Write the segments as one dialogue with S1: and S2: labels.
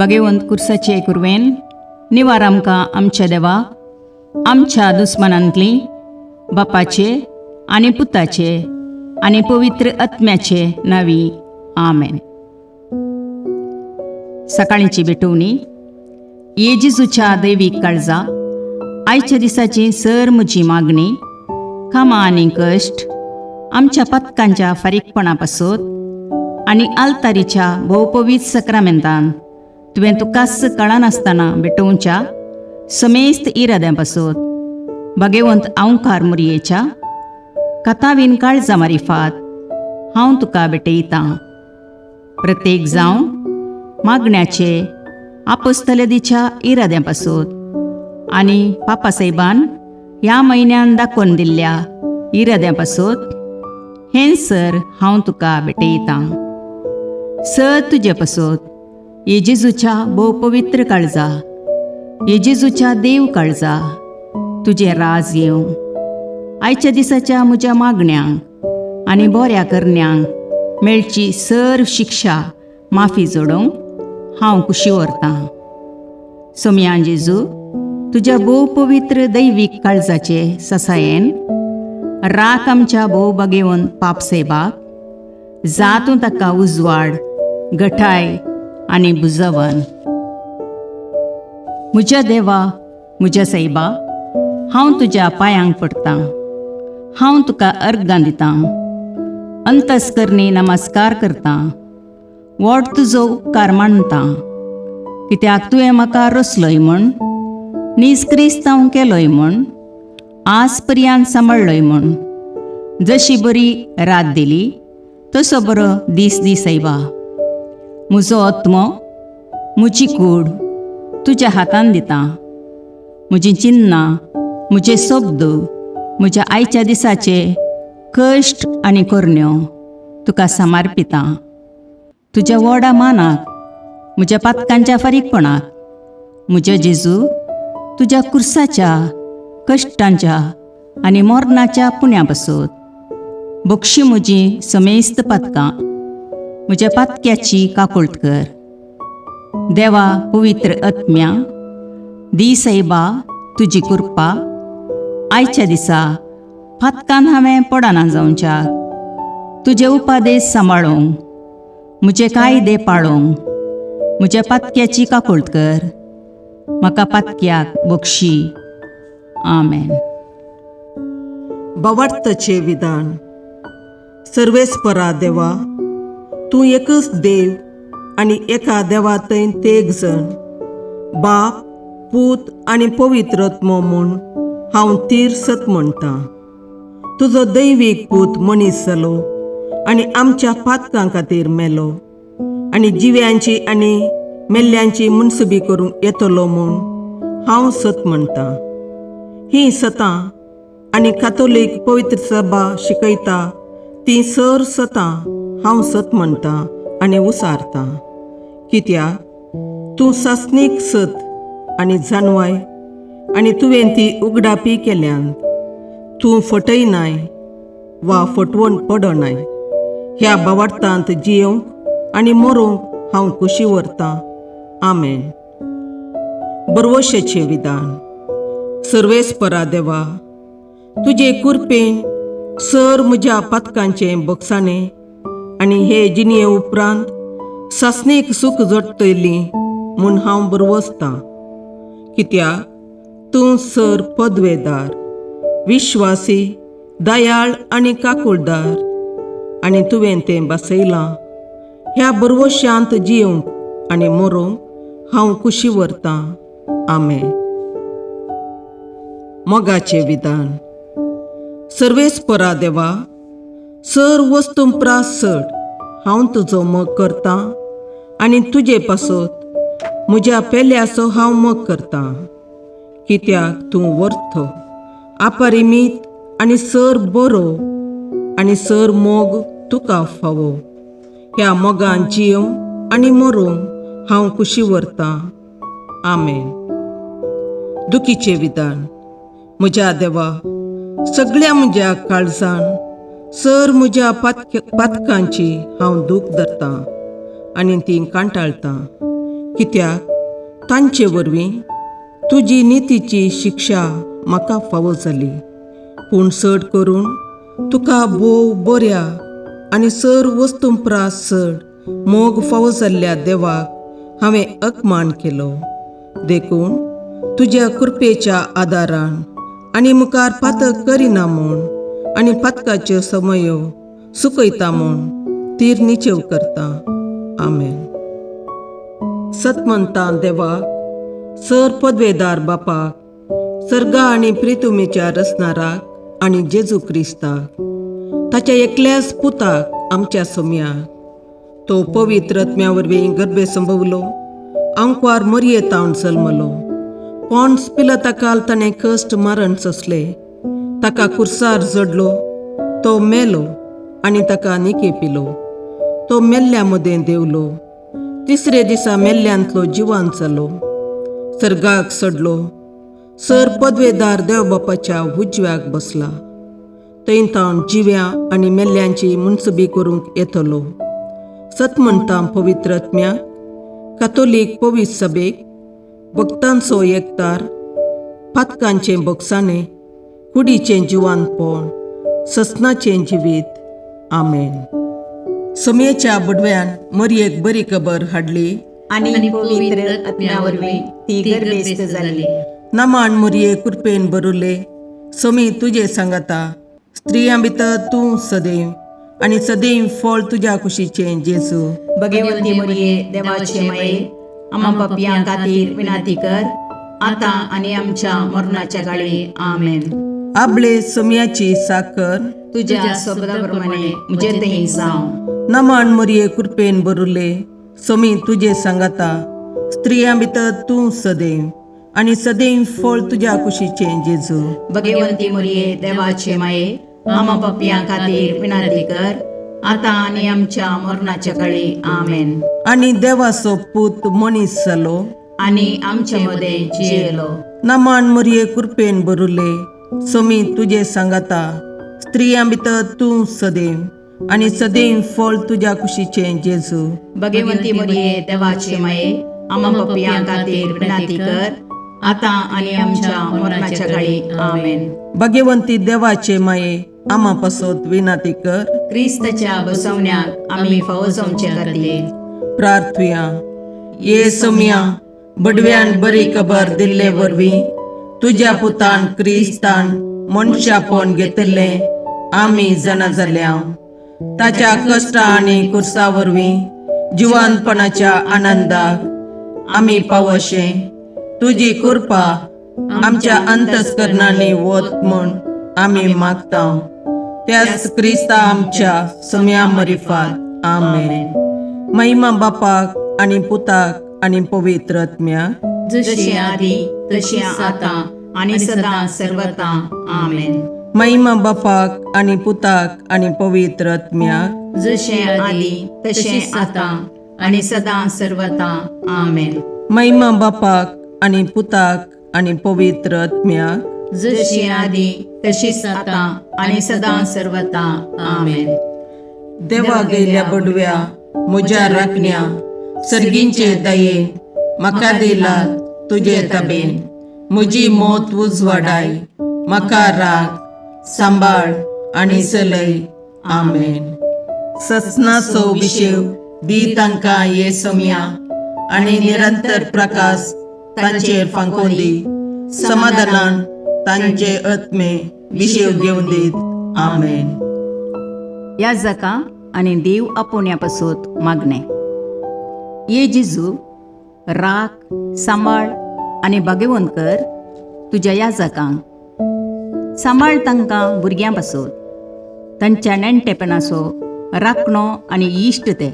S1: भगवंत कुर्साचे कुरवेन निवार आमकां आमच्या देवाक आमच्या दुस्मनांतली बापाचे आनी पुताचे आनी पवित्र आत्म्याचे नावी आमेन. सकाळींची भेटवणी. येजेजूच्या दैवीक काळजा आयच्या दिसाची सर म्हजी मागणी, कामां आनी कश्ट आमच्या पथकांच्या फारीकपणा पासत आनी आल्तारीच्या भोवपवीत सक्रामेंतान तुवें तुकास कळनासतना भेटोवच्या समेस्त इराद्यां पासत भगवंत आंवकार मुरयेच्या कथावीन काळजा मारिफात हांव तुका भेटयतां. प्रत्येक जावं मागण्याचे आपोस्तलदीच्या इराद्यां पासत आनी पापासाहेबान ह्या म्हयन्यान दाखोवन दिल्ल्या इराद्यां पासत हें सर हांव तुका भेटयतां. सर तुजे पासत येजेजूच्या भोवपवित्र काळजा, येजेजूच्या देव काळजा तुजें राज येवं. आयच्या दिसाच्या म्हज्या मागण्यांक आनी बऱ्या करण्यांक मेळची सर शिक्षा माफी जोडोवंक हांव कुशी व्हरतां. सोम्या जेजू, तुज्या भोवपवित्र दैवीक काळजाचे ससायेन राख आमच्या भोव भगवंत पापसेबाक, जातूं ताका उजवाड, घटाय आनी बुजवण. म्हज्या देवा, म्हज्या सैबा, हांव तुज्या पांयांक पडटां. हांव तुका अर्गां दितां, अंतस्करणी नमस्कार करतां, व्हड तुजो उपकार मानतां. कित्याक तुवें म्हाका रचलोय म्हूण, निजक्रिस्तांव केलोय म्हूण, आज पर्यंत सांबाळलोय म्हूण. जशी बरी रात दिली तसो बरो दीस दी सैबा. म्हजो आत्मो, म्हजी कूड तुज्या हातान दितां. म्हजीं चिन्नां, म्हजे शब्द, म्हज्या आयच्या दिसाचे कश्ट आनी करण्यो तुका समर्पितां. तुज्या व्हडा मानाक, म्हज्या पातकांच्या फारीकपणाक, म्हज्या जेजू तुज्या कुर्साच्या कश्टांच्या आनी मरणाच्या पुण्या पासत बक्षी म्हजी समेस्त पातकां, म्हज्या पातक्याची काकुळट कर. देवा पवित्र आत्म्या, दी सैबा तुजी कृपा आयच्या दिसा पातकान हांवें पडना जावच्याक, तुजे उपादेश सांबाळूंक, म्हजे कायदे पाळोवंक म्हज्या पातक्याची काकुळट कर. म्हाका पातक्याक बक्षी. आमेन.
S2: भावार्थाचे विधान. सर्वेस्परा देवा, तूं एकच देव आनी एका देवातय तेग जण, बाप, पूत आनी पवित्र आत्मो म्हूण हांव तीर सत म्हणटां. तुजो दैवीक पूत मनीस जालो आनी आमच्या पातकां खातीर मेलो आनी जिव्यांची आनी मेल्ल्यांची मुनसुबी करूंक येतलो म्हूण हांव सत म्हणटां. हीं सतां आनी कातोलीक पवित्र सभा शिकयता ती सर सतां हांव सत म्हणटां आनी उसारतां. कित्याक तूं सासणीक सत आनी जानवाय आनी तुवें ती उगडापी केल्यांत. तूं फटयनाय वा फटवण पडनाय. ह्या भावार्थांत जियोंक आनी मरूंक हांव कुशी व्हरतां. आमेन. बरवशेचें विधान. सर्वेस्परा देवा, तुजे कृपेन सर म्हज्या पातकांचें बक्षाणें आनी हे जिणये उपरांत सासणेक सूख जोडटली म्हूण हांव बरवसतां. कित्याक तूं सर पदवेदार, विश्वासी, दयाळ आनी काकुळदार आनी तुवें तें बसयलां. ह्या बरवश्यांत जियोंक आनी मरूंक हांव कुशी व्हरतां. आमेन. मोगाचें विधान. सर्वेस्परा देवा, सर वस्तुंपरास चड हांव तुजो मोग करतां आनी तुजे पासत म्हज्या पेल्याचो हांव मोग करतां. कित्याक तूं वर्थ, अपरिमीत आनी सर बरो आनी सर मोग तुका फावो. ह्या मोगान जियोंक आनी मरूंक हांव कुशी व्हरतां. आमेन. दुखीचें विधान. म्हज्या देवा, सगळ्या म्हज्या काळजान सर म्हज्या पातकांची हांव दूख धरतां आनी ती कांटाळतां. कित्याक तांचे वरवीं तुजी नितीची शिक्षा म्हाका फावो जाली. पूण चड करून तुका बोव बऱ्या आनी सर वस्तूंपरास चड मोग फावो जाल्ल्या देवाक हांवें अकमान केलो. देखून तुज्या कृपेच्या आदारान आनी मुखार पातक करिना म्हूण आनी पातकाच्यो समयो सुकयता म्हूण तीर निचेव करता. आमेन. सतमंतां देवाक, सर पदवेदार बापाक, सर्गा आनी प्रितुमेच्या रचणाराक आनी जेजू क्रिस्ताक, ताच्या एकल्याच पुताक आमच्या सोम्याक, तो पवित्र आत्म्या वरवीं गर्भे संभवलो, अंकवार मरयेतावन जल्मलो, पोंस पिलाताकाल ताणें कश्ट मरण सोंसले, ताका कुर्सार जडलो, तो मेलो आनी ताका निकेपिलो, तो मेल्ल्या मदें देवलो, तिसरे दिसा मेल्ल्यांतलो जिवांत जालो, सर्गाक चडलो, सर पदवेदार देवबापाच्या उजव्याक बसला, थंय तावन जिव्या आनी मेल्ल्यांची मुनसबी करूंक येतलो. सतमंतां पवित्र आत्म्याक, कातोलीक पवित्र सभेक, भक्तांचो एकतार, पातकांचें भोगसाणें, कुडीचें जिवांतपण, ससनाचें जिवीत. आमेन. समेच्या बुडव्यान मरयेक बरी खबर हाडली
S1: आनी पवित्र आत्म्या वरवीं ती गर्भेस्त जाली.
S2: नमान मरये कृपेन भरुले, समी तुजे सांगाता, स्त्रियां भितर तूं सदैव आनी सदैव फळ तुज्या कुशीचें जेजू.
S1: भगवंती मरिये देवाचे माये, आम्हा पापयां खातीर विनाती कर, आतां आनी आमच्या मरणाच्या काळी. आमेन.
S2: आपले समियाची साकर
S1: तुझ्या शब्दाप्रमाणे म्हजे थंय जावं.
S2: नमान मरये कृपेन भरुले, समी तुजे सांगाता, स्त्रियां भितर तूं सदैव आनी सदैव फळ तुज्या कुशीचें जेजू.
S1: भगवंती मरिये देवाचे माये, आम्हा पापयां खातीर विनाती कर, आतां आनी आमच्या मरणाच्या काळी. आमेन.
S2: आनी देवाचो पूत मनीस जालो
S1: आनी आमचे मदें जियेलो.
S2: नमान मरये कृपेन भरुले, समी तुजे सांगाता, स्त्रियां भितर तूं सदैव आनी सदैव फळ तुज्या कुशीचें जेजू.
S1: भगवंती मरिये देवाचे माये, आम्हा पापयां खातीर विनाती कर, आतां आनी आमच्या मरणाच्या काळी. आमेन.
S2: भगवंती देवाचे माये, आम्हा पासत विनाती कर.
S1: क्रिस्ताच्या बसवण्याक आमी फावो जावचे खातीर
S2: प्रार्थुया. ये समिया, बडव्यान बरी खबर दिल्ले वरवीं तुज्या पुतान क्रिस्तान मनशापण घेतिल्लें आमी जाणा जाल्या, ताच्या कश्टा आनी कुर्सा वरवीं जिवंतपणाच्या आनंदाक आमी पावशें तुजी कृपा आमच्या अंतस्करणांनी वत म्हूण आमी मागता. त्याच क्रिस्ता आमच्या सम्या मरिफात. आमेन. महिमा बापाक आनी पुताक आनी पवित्र आत्म्याक,
S1: जशी आदी तशी आतां आनी सदां सर्वदा. आमेन.
S2: महिमा बापाक आनी पुताक आनी पवित्र आत्म्याक,
S1: जशे आदी तशे आतां आनी सदां सर्वदा. आमेन.
S2: महिमा बापाक आनी पुताक आनी पवित्र आत्म्याक,
S1: जशी आदी तशीच आतां आनी सदां सर्वदा. आमेन.
S2: देवा गेल्या बडव्या म्हज्या राखण्या, सर्गींचे दयेन म्हाका दिला तुजे ताबेन. म्हजी मोत उजवाडाय, म्हाका राख, सांबाळ आनी चलय. आमेन. ससनाचो विशेव दी तांकां ये समिया, आनी निरंतर प्रकाश तांचेर फांकोन दी. समाधानान तांचे आत्मे विशेव घेवन दीत. आमेन.
S1: याजका आनी देव आपोवण्या पासत मागणे. ये जेजू, राख, सांबाळ आनी भाग्यवंत कर तुज्या याजकांक. सांबाळ तांकां भुरग्यां पासत, तांच्या नेणटेपणाचो राखणो आनी इश्ट ते.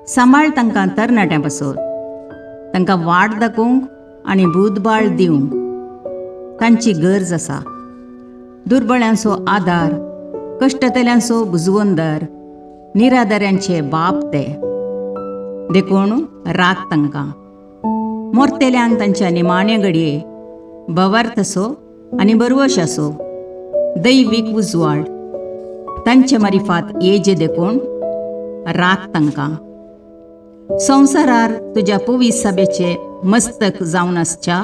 S1: सांबाळ तांकां तरणाट्यां पासत, तांकां वाट दाखोवंक आनी बुधबाळ दिवंक तांची गरज आसा. दुर्बळ्यांचो आदार, कश्टतल्यांचो बुजवंदर, निराधाऱ्यांचे बाप ते. देखून राख तांकां. मोरतेल्यांक तांच्या निमाणे घडये भवार्थसो आनी बरवशाचो दैवीक उजवाड तांचे मारिफात येजे देखून राख तांकां. संवसारार तुज्या पवित्र सभेचे मस्तक जावन आसच्या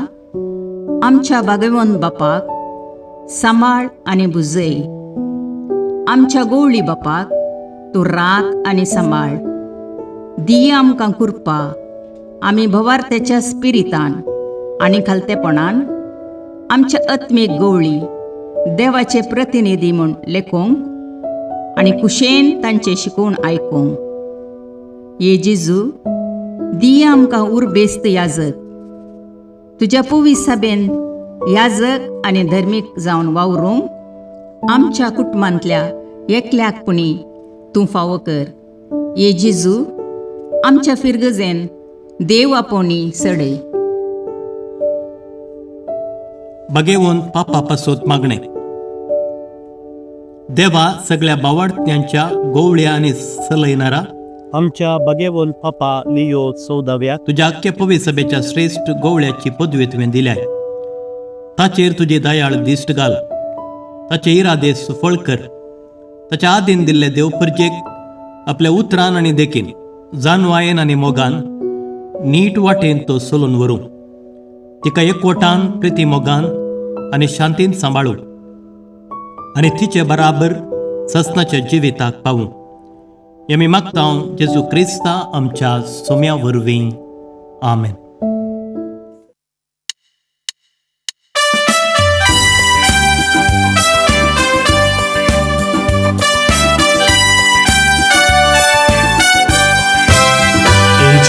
S1: आमच्या भागवंत बापाक सांबाळ आनी बुजय. आमच्या गवळी बापाक तूं राख आनी सांबाळ. दिया आमकां कुरपा आमी भवार्थ्याच्या स्पिरितान आनी खालतेपणान आमच्या आत्मीक गवळी देवाचे प्रतिनिधी म्हूण लेखोंक आनी कुशेन तांचे शिकवण आयकूंक. ये जेजू दिया आमकां उर्बेस्त याजक. तुज्या पवित्र सभेन याजक आनी धर्मीक जावन वावरूंक आमच्या कुटुंबांतल्या एकल्याकपणी तूं फावो कर. ये जेजू आमच्या फिरगजेन देव आपोवणी सडय.
S3: बगेवून पापा पासोत मागणे. देवा सगळ्या बावार्थ्यांच्या गोवळ्या आनी सलयणारा
S4: आमच्या बगेवोन पापा लियो 14व्या
S3: तुझ्या अख्ख्या पवित्र सभेच्या श्रेष्ठ गोवळ्याची पदवी तुवें दिल्याय. ताचेर तुजे दयाळ दिश्ट घाल. ताचे इरादे सुफळ कर. ताच्या आदीन दिल्ले देवपुरजेक आपल्या उतरान आनी देखीन जानवायेन आनी मोगान नीट वाटेन तो चलून व्हरूं. तिका एकवटान प्रिती मोगान आनी शांतीन सांबाळूं आनी तिचे बराबर ससनाच्या जिविताक पावूं. आमी मागता जेजू क्रिस्ता आमच्या सोम्या वरवीं. आमेन.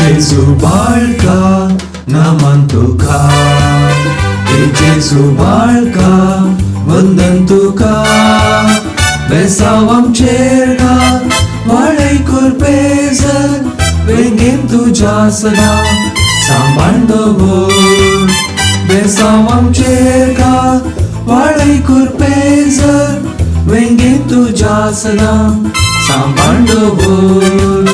S5: Jesu बाळका नमन तुका. Jesu बाळका वंदन तुका. बेसाव आमचेर घाल वाडय कुरपेजन. वेंगेन तुज्या सदा सांबाळ दवर. बेसाव आमचेर घाल वाडय कुरपेजन. वेंगेन तुज्या सदा सांबाळ दवर.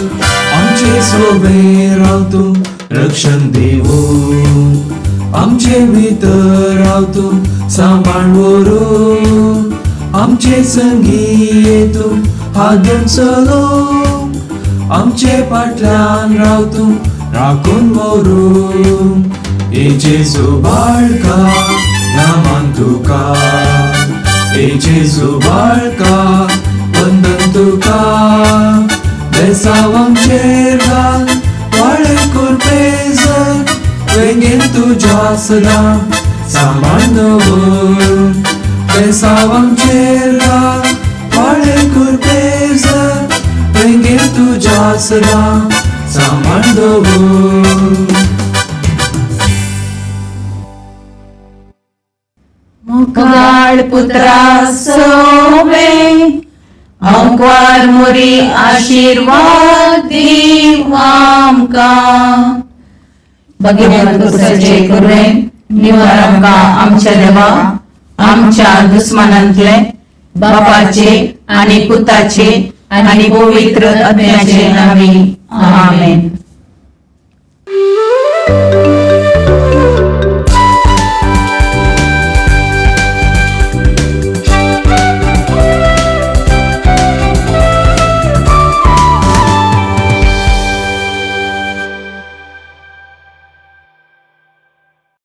S5: आमचे सोबे राव तूं रक्षण दिवून. आमचे भितर राव तूं सांबाळ व्हरून. आमचे संगी तूं हादून चलोवंक. आमचे फाटल्यान राव तूं राखून व्हरून. ए जेजू बाळका नमन तुका. ए जेजू बाळका वंदन तुका. बेसाव आमचेर घाल वाडय कुरपेजन. वेंगेन तुज्या सदा सांबाळ दवर. बेसाव आमचेर घाल वाडय कुरपेजन. वेंगेन तुज्या सदा सांबाळ दवर.
S1: मुखार पुत्रा सोबे अंकवार मुरी आशीर्वाद दीव आमकां. भगवंत पुत्राचे करुणेन निवार आमकां आमच्या देवा आमच्या दुस्मनांतले बापाचे आनी पुताचे आनी पवित्र आत्म्याचे नामी. आमेन.